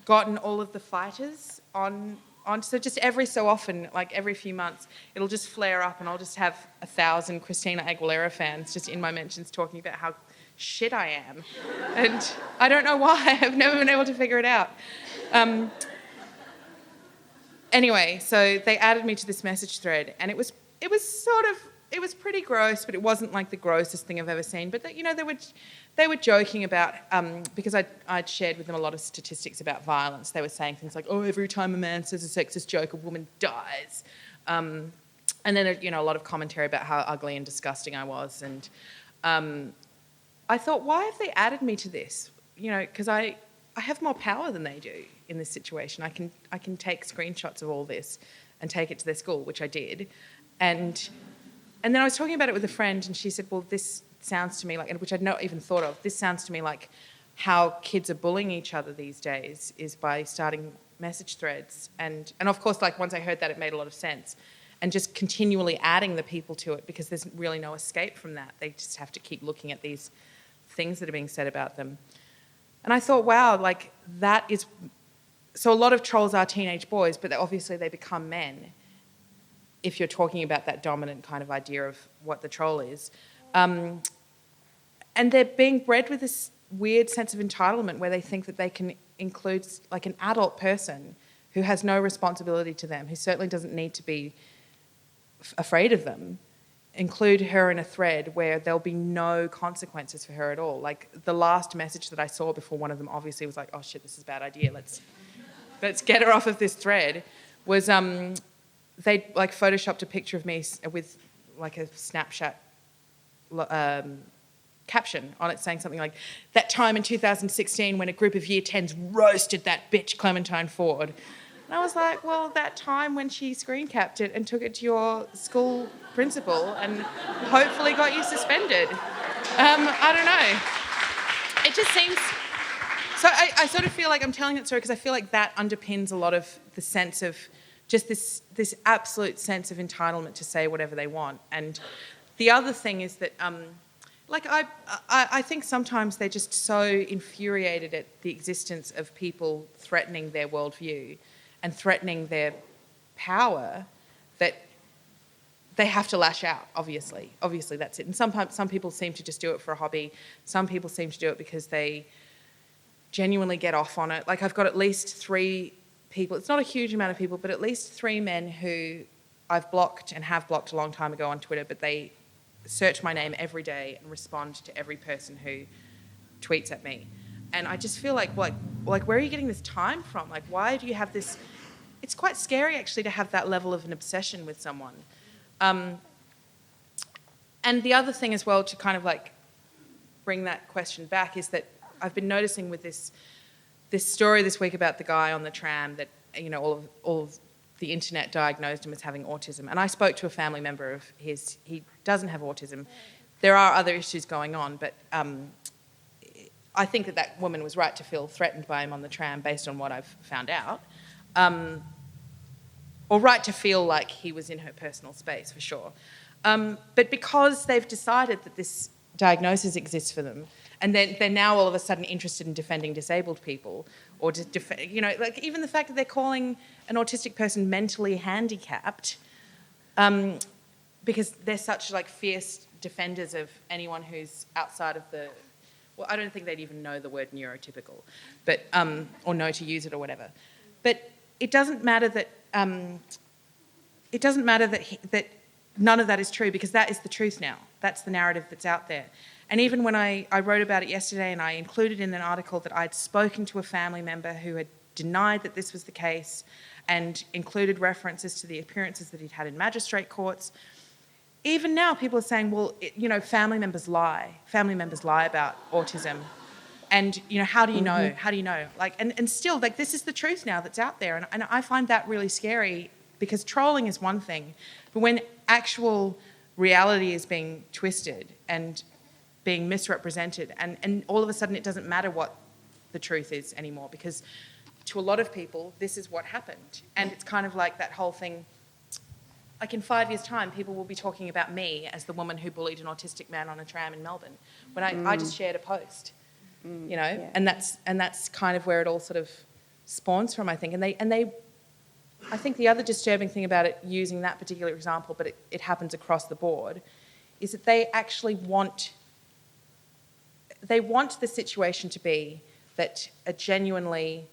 gotten all of the fighters on. So just every so often, every few months, it'll just flare up and I'll just have 1,000 Christina Aguilera fans just in my mentions talking about how shit I am. And I don't know why. I've never been able to figure it out. Anyway, so they added me to this message thread, and it was pretty gross, but it wasn't the grossest thing I've ever seen. But they were joking about, because I'd shared with them a lot of statistics about violence. They were saying things like, oh, every time a man says a sexist joke, a woman dies. And then, a lot of commentary about how ugly and disgusting I was. And I thought, why have they added me to this? Because I have more power than they do in this situation. I can take screenshots of all this and take it to their school, which I did. And then I was talking about it with a friend, and she said, well, this sounds to me which I'd not even thought of, this sounds to me like how kids are bullying each other these days is by starting message threads. And of course, once I heard that, it made a lot of sense. And just continually adding the people to it, because there's really no escape from that. They just have to keep looking at these things that are being said about them. And I thought, wow, that is... So a lot of trolls are teenage boys, but obviously they become men if you're talking about that dominant kind of idea of what the troll is. And they're being bred with this weird sense of entitlement where they think that they can include an adult person who has no responsibility to them, who certainly doesn't need to be afraid of them, include her in a thread where there'll be no consequences for her at all. The last message that I saw before one of them obviously was oh shit, this is a bad idea, let's get her off of this thread, was they photoshopped a picture of me with a Snapchat caption on it saying something like, that time in 2016 when a group of year 10s roasted that bitch Clementine Ford. And I was like, well, that time when she screen capped it and took it to your school principal and hopefully got you suspended. I don't know. It just seems... So I sort of feel like I'm telling that story because I feel like that underpins a lot of the sense of just this absolute sense of entitlement to say whatever they want. And the other thing is that, I think sometimes they're just so infuriated at the existence of people threatening their worldview and threatening their power that they have to lash out, obviously. Obviously, that's it. And some people seem to just do it for a hobby. Some people seem to do it because they genuinely get off on it. I've got at least 3 people, it's not a huge amount of people, but at least 3 men who I've blocked and have blocked a long time ago on Twitter, but they search my name every day and respond to every person who tweets at me. And I just feel like where are you getting this time from? Why do you have this... It's quite scary, actually, to have that level of an obsession with someone. And the other thing as well, to kind of bring that question back, is that I've been noticing with this story this week about the guy on the tram that, all of the internet diagnosed him as having autism. And I spoke to a family member of his. He doesn't have autism. There are other issues going on, but I think that woman was right to feel threatened by him on the tram based on what I've found out. Or right to feel like he was in her personal space, for sure. But because they've decided that this diagnosis exists for them, and they're now all of a sudden interested in defending disabled people, or even the fact that they're calling an autistic person mentally handicapped, because they're such fierce defenders of anyone who's outside of the... Well, I don't think they'd even know the word neurotypical, but or know to use it or whatever. But it doesn't matter that that none of that is true, because that is the truth now. That's the narrative that's out there. And even when I wrote about it yesterday and I included in an article that I'd spoken to a family member who had denied that this was the case and included references to the appearances that he'd had in magistrate courts, even now people are saying, well, family members lie. Family members lie about autism. And, how do you know? Mm-hmm. How do you know? And still, this is the truth now that's out there. And I find that really scary, because trolling is one thing, but when actual reality is being twisted and being misrepresented, and all of a sudden it doesn't matter what the truth is anymore, because to a lot of people this is what happened. And it's kind of like that whole thing, like in 5 years' time people will be talking about me as the woman who bullied an autistic man on a tram in Melbourne when I just shared a post, you know. Yeah. And that's kind of where it all sort of spawns from, I think. And they I think the other disturbing thing about it, using that particular example, but it happens across the board, is that they actually want the situation to be that a genuinely,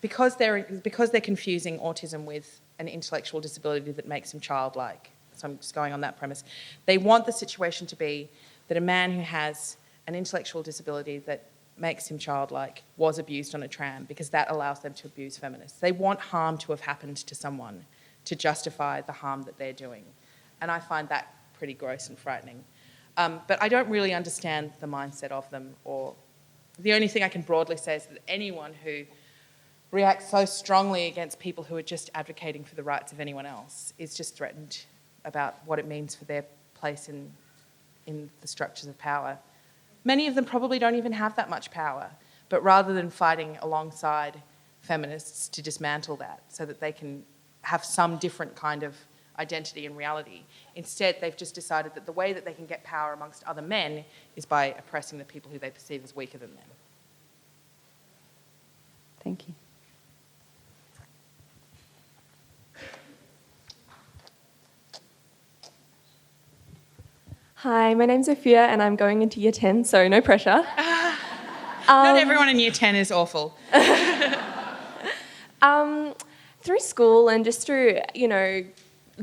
because they're confusing autism with an intellectual disability that makes them childlike. So I'm just going on that premise. They want the situation to be that a man who has an intellectual disability that makes him childlike was abused on a tram, because that allows them to abuse feminists. They want harm to have happened to someone to justify the harm that they're doing. And I find that pretty gross and frightening. But I don't really understand the mindset of them, or the only thing I can broadly say is that anyone who reacts so strongly against people who are just advocating for the rights of anyone else is just threatened about what it means for their place in the structures of power. Many of them probably don't even have that much power, but rather than fighting alongside feminists to dismantle that so that they can have some different kind of identity and reality, instead they've just decided that the way that they can get power amongst other men is by oppressing the people who they perceive as weaker than them. Thank you. Hi, my name's Sophia and I'm going into year 10, so no pressure. Not everyone in year 10 is awful. Through school and just through,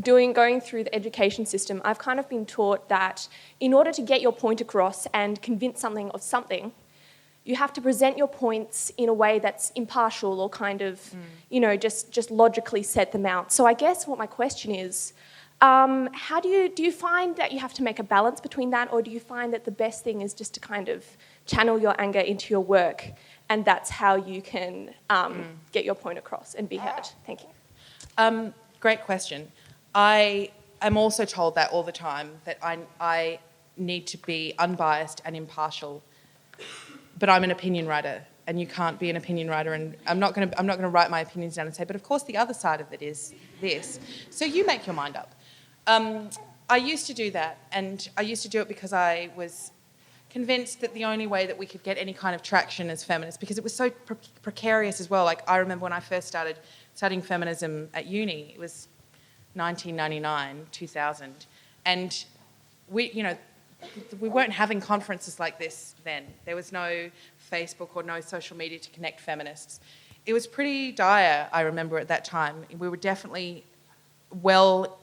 going through the education system, I've kind of been taught that in order to get your point across and convince something of something, you have to present your points in a way that's impartial or kind of, just logically set them out. So I guess what my question is, how do you find that you have to make a balance between that, or do you find that the best thing is just to kind of channel your anger into your work, and that's how you can get your point across and be heard? Thank you. Great question. I am also told that all the time, that I need to be unbiased and impartial, but I'm an opinion writer, and you can't be an opinion writer, and I'm not going to write my opinions down and say, but of course the other side of it is this. So you make your mind up. I used to do that, and I used to do it because I was convinced that the only way that we could get any kind of traction as feminists, because it was so precarious as well. Like, I remember when I first started studying feminism at uni, it was 1999, 2000, and we weren't having conferences like this then. There was no Facebook or no social media to connect feminists. It was pretty dire, I remember, at that time. We were definitely well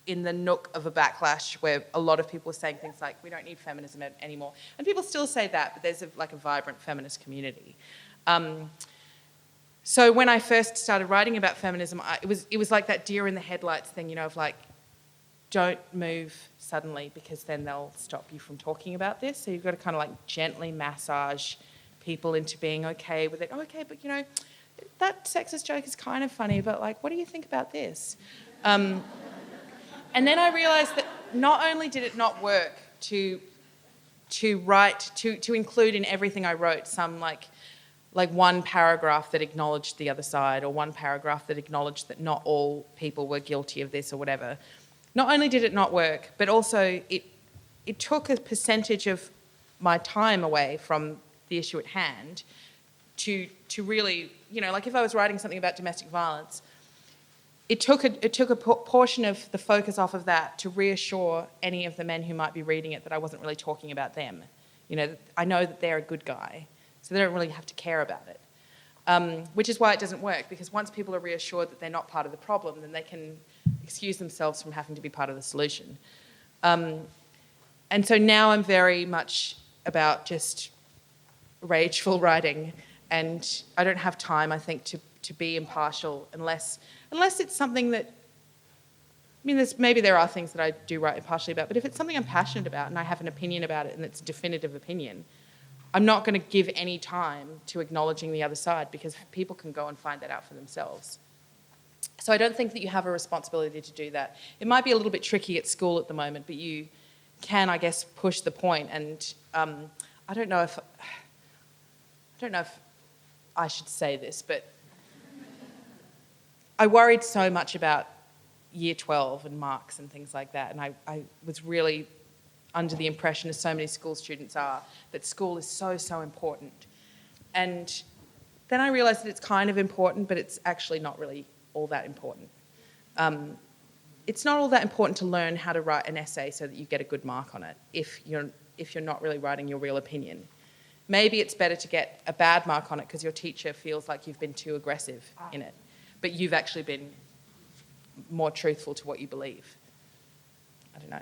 in the nook of a backlash where a lot of people were saying things like, we don't need feminism anymore. And people still say that, but there's a vibrant feminist community. So when I first started writing about feminism, it was like that deer in the headlights thing, of like, don't move suddenly because then they'll stop you from talking about this. So you've got to kind of like gently massage people into being okay with it. Oh, okay, but that sexist joke is kind of funny, but like, what do you think about this? And then I realised that not only did it not work to include in everything I wrote some like one paragraph that acknowledged the other side, or one paragraph that acknowledged that not all people were guilty of this or whatever. Not only did it not work, but also it took a percentage of my time away from the issue at hand to really, like if I was writing something about domestic violence, it took a portion of the focus off of that to reassure any of the men who might be reading it that I wasn't really talking about them. I know that they're a good guy, so they don't really have to care about it. Which is why it doesn't work, because once people are reassured that they're not part of the problem, then they can excuse themselves from having to be part of the solution. And so now I'm very much about just rageful writing, and I don't have time, I think, to be impartial unless it's something that, maybe there are things that I do write impartially about, but if it's something I'm passionate about and I have an opinion about it and it's a definitive opinion, I'm not going to give any time to acknowledging the other side, because people can go and find that out for themselves. So I don't think that you have a responsibility to do that. It might be a little bit tricky at school at the moment, but can, I guess, push the point. And I don't know if I should say this, but I worried so much about year 12 and marks and things like that, and I was really under the impression, as so many school students are, that school is so, so important. And then I realised that it's kind of important, but it's actually not really all that important. It's not all that important to learn how to write an essay so that you get a good mark on it if you're not really writing your real opinion. Maybe it's better to get a bad mark on it because your teacher feels like you've been too aggressive in it, but you've actually been more truthful to what you believe. I don't know.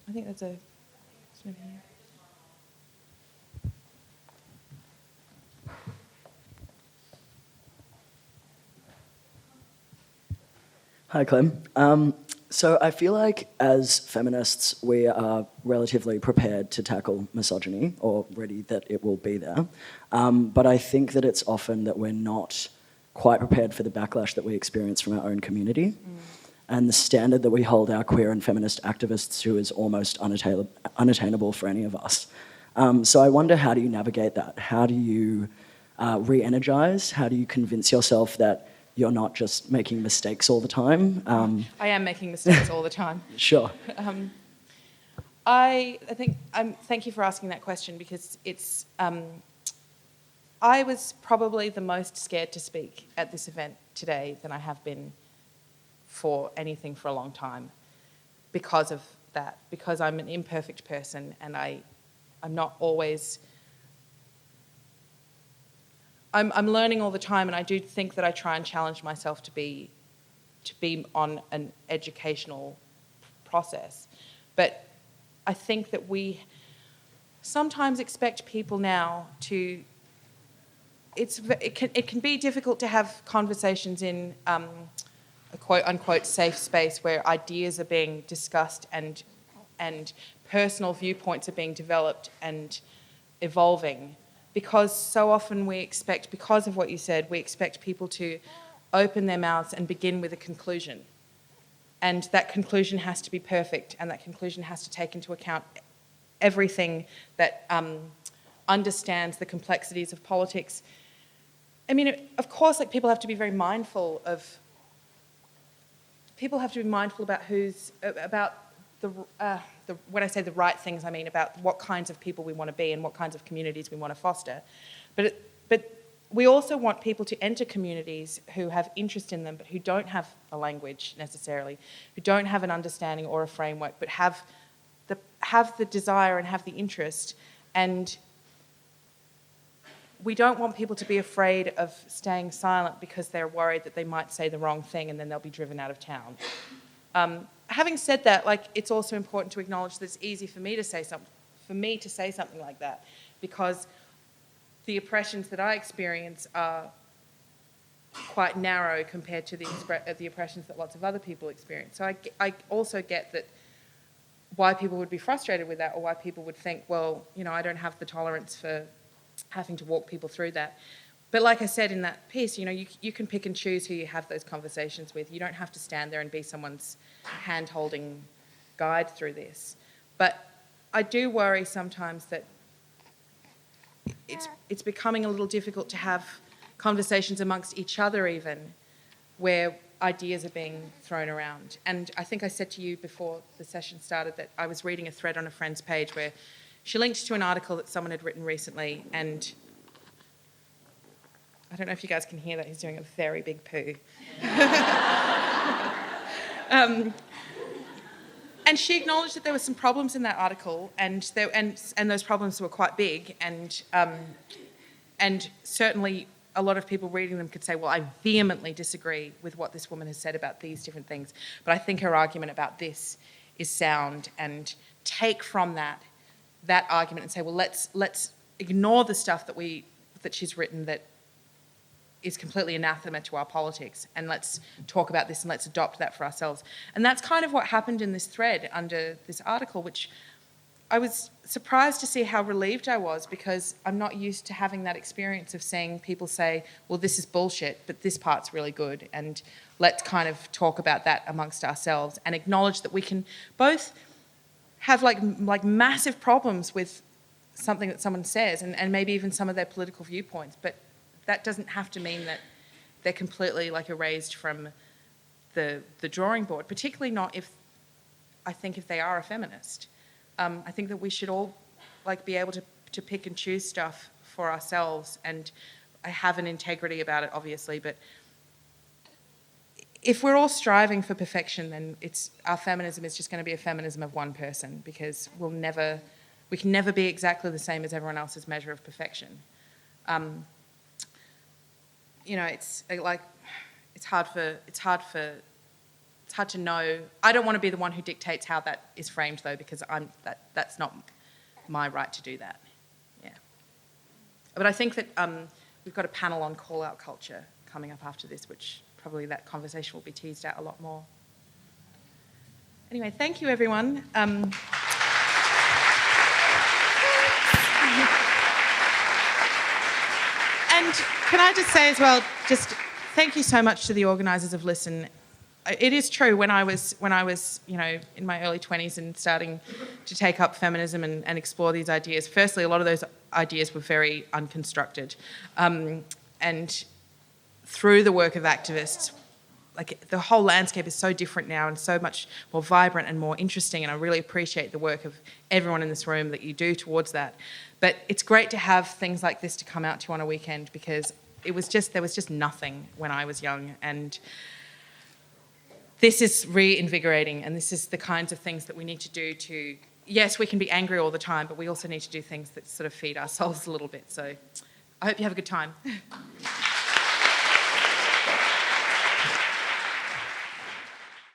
I think that's over here. Hi, Clem. So I feel like as feminists, we are relatively prepared to tackle misogyny, or ready that it will be there. But I think that it's often that we're not quite prepared for the backlash that we experience from our own community. And the standard that we hold our queer and feminist activists to is almost unattainable for any of us. So I wonder, how do you navigate that? How do you re-energize? How do you convince yourself that you're not just making mistakes all the time? I am making mistakes all the time. Sure. I think, thank you for asking that question, because it's, I was probably the most scared to speak at this event today than I have been for anything for a long time, because of that, because I'm an imperfect person and I'm not always... I'm learning all the time, and I do think that I try and challenge myself to be on an educational process. But I think that we sometimes expect people now to... It can be difficult to have conversations in a quote-unquote safe space where ideas are being discussed and personal viewpoints are being developed and evolving. Because so often we expect, because of what you said, we expect people to open their mouths and begin with a conclusion. And that conclusion has to be perfect, and that conclusion has to take into account everything that understands the complexities of politics. I mean, of course, like, people have to be very mindful of... People have to be mindful about when I say the right things, I mean about what kinds of people we want to be and what kinds of communities we want to foster. But we also want people to enter communities who have interest in them, but who don't have a language necessarily, who don't have an understanding or a framework, but have the desire and have the interest. And we don't want people to be afraid of staying silent because they're worried that they might say the wrong thing and then they'll be driven out of town. Having said that, like, it's also important to acknowledge that it's easy for me to say something like that, because the oppressions that I experience are quite narrow compared to the oppressions that lots of other people experience. So I also get that why people would be frustrated with that, or why people would think, well, you know, I don't have the tolerance for having to walk people through that. But like I said in that piece, you know, you can pick and choose who you have those conversations with. You don't have to stand there and be someone's hand-holding guide through this. But I do worry sometimes that it's becoming a little difficult to have conversations amongst each other even, where ideas are being thrown around. And I think I said to you before the session started that I was reading a thread on a friend's page where she linked to an article that someone had written recently, and I don't know if you guys can hear that. He's doing a very big poo. And she acknowledged that there were some problems in that article, and those problems were quite big, and certainly a lot of people reading them could say, well, I vehemently disagree with what this woman has said about these different things, but I think her argument about this is sound, and take from that argument and say, well, let's ignore the stuff that she's written that is completely anathema to our politics, and let's talk about this and let's adopt that for ourselves. And that's kind of what happened in this thread under this article, which was surprised to see how relieved I was, because I'm not used to having that experience of seeing people say, well, this is bullshit, but this part's really good, and let's kind of talk about that amongst ourselves and acknowledge that we can both have like massive problems with something that someone says, and maybe even some of their political viewpoints, but that doesn't have to mean that they're completely like erased from the drawing board, particularly not if they are a feminist. I think that we should all like be able to pick and choose stuff for ourselves, and I have an integrity about it, obviously, but if we're all striving for perfection, then our feminism is just going to be a feminism of one person, because we can never be exactly the same as everyone else's measure of perfection. It's hard to know. I don't want to be the one who dictates how that is framed, though, because that's not my right to do that. Yeah. But I think that we've got a panel on call-out culture coming up after this, which probably that conversation will be teased out a lot more. Anyway, thank you, everyone. And can I just say as well, just thank you so much to the organisers of Listen. It is true, when I was in my early 20s and starting to take up feminism and explore these ideas, firstly, a lot of those ideas were very unconstructed. And through the work of activists, like the whole landscape is so different now and so much more vibrant and more interesting, and I really appreciate the work of everyone in this room that you do towards that. But it's great to have things like this to come out to on a weekend, because there was just nothing when I was young, and this is reinvigorating, and this is the kinds of things that we need to do to, yes, we can be angry all the time, but we also need to do things that sort of feed our souls a little bit. So I hope you have a good time.